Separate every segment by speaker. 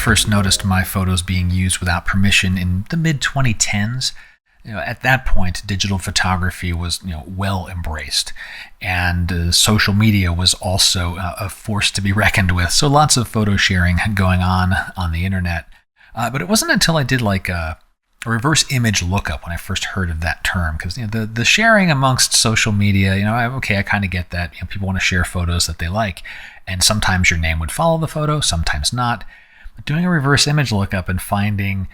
Speaker 1: first noticed my photos being used without permission in the mid-2010s, at that point, digital photography was, well embraced, and social media was also a force to be reckoned with. So lots of photo sharing going on the internet. But it wasn't until I did like a reverse image lookup when I first heard of that term, because the sharing amongst social media, I kind of get that. People want to share photos that they like, and sometimes your name would follow the photo, sometimes not. But doing a reverse image lookup and finding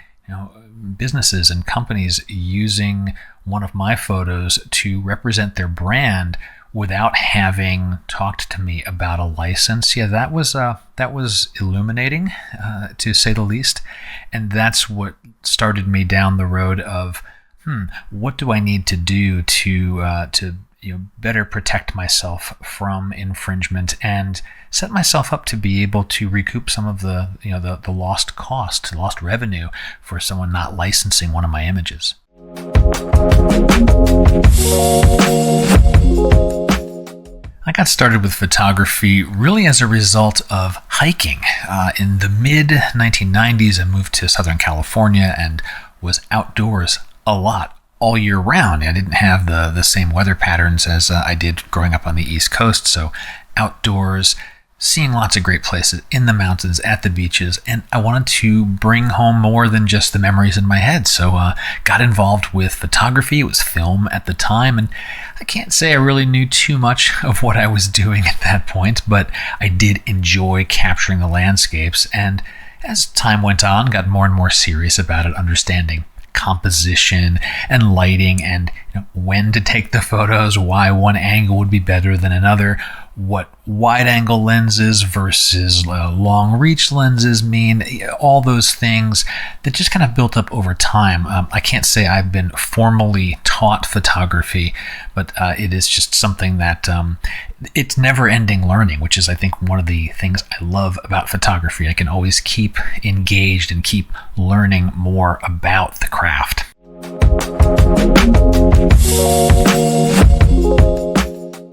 Speaker 1: businesses and companies using one of my photos to represent their brand without having talked to me about a license, that was illuminating, to say the least. And that's what started me down the road of, what do I need to do to better protect myself from infringement and set myself up to be able to recoup some of the lost revenue for someone not licensing one of my images. I got started with photography really as a result of hiking. In the mid-1990s, I moved to Southern California and was outdoors a lot all year round. I didn't have the same weather patterns as I did growing up on the East Coast, so outdoors, seeing lots of great places in the mountains, at the beaches, and I wanted to bring home more than just the memories in my head. So got involved with photography. It was film at the time, and I can't say I really knew too much of what I was doing at that point, but I did enjoy capturing the landscapes, and as time went on, got more and more serious about it, understanding composition and lighting and when to take the photos, why one angle would be better than another, what wide angle lenses versus long reach lenses mean, all those things that just kind of built up over time. I can't say I've been formally taught photography, but it is just something that it's never ending learning, which is, I think, one of the things I love about photography. I can always keep engaged and keep learning more about the craft.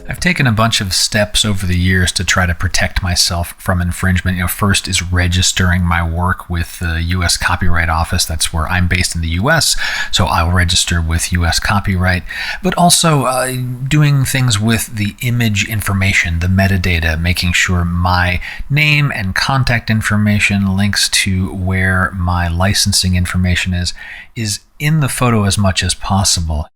Speaker 1: I've taken a bunch of steps over the years to try to protect myself from infringement. First is registering my work with the U.S. Copyright Office. That's where I'm based in the U.S., so I'll register with U.S. Copyright. But also doing things with the image information, the metadata, making sure my name and contact information, links to where my licensing information is in the photo as much as possible.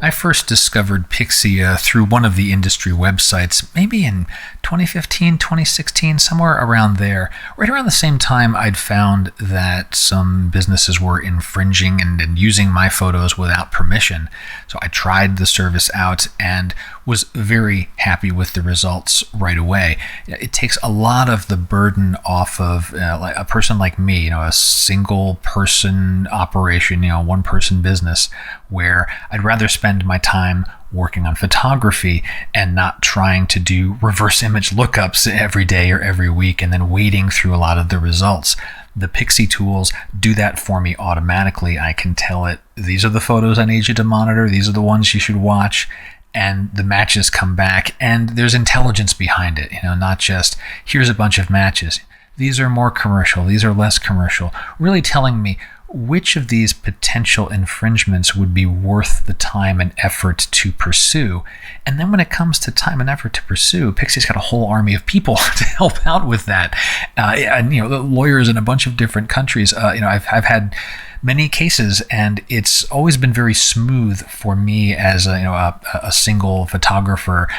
Speaker 1: I first discovered Pixsy through one of the industry websites, maybe in 2015, 2016, somewhere around there. Right around the same time, I'd found that some businesses were infringing and using my photos without permission. So I tried the service out and was very happy with the results right away. It takes a lot of the burden off of like a person like me, a single person operation, one person business, where I'd rather spend my time working on photography and not trying to do reverse image lookups every day or every week and then wading through a lot of the results. The Pixsy tools do that for me automatically. I can tell it, these are the photos I need you to monitor, these are the ones you should watch, and the matches come back, and there's intelligence behind it, not just here's a bunch of matches. These are more commercial, these are less commercial, really telling me which of these potential infringements would be worth the time and effort to pursue. And then when it comes to time and effort to pursue, Pixsy's got a whole army of people to help out with that. And the lawyers in a bunch of different countries. I've had many cases, and it's always been very smooth for me as a single photographer,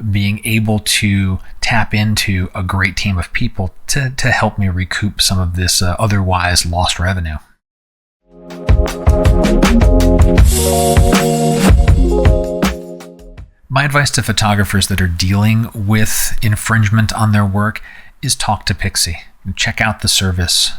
Speaker 1: being able to tap into a great team of people to help me recoup some of this otherwise lost revenue. My advice to photographers that are dealing with infringement on their work is talk to Pixsy. Check out the service.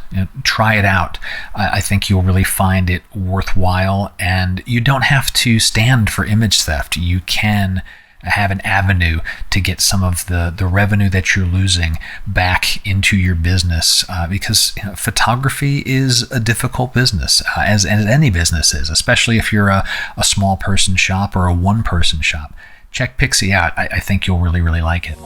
Speaker 1: Try it out. I think you'll really find it worthwhile, and you don't have to stand for image theft. You can have an avenue to get some of the revenue that you're losing back into your business, because photography is a difficult business, as any business is, especially if you're a small person shop or a one person shop. check Pixsy out. I think you'll really, really like it.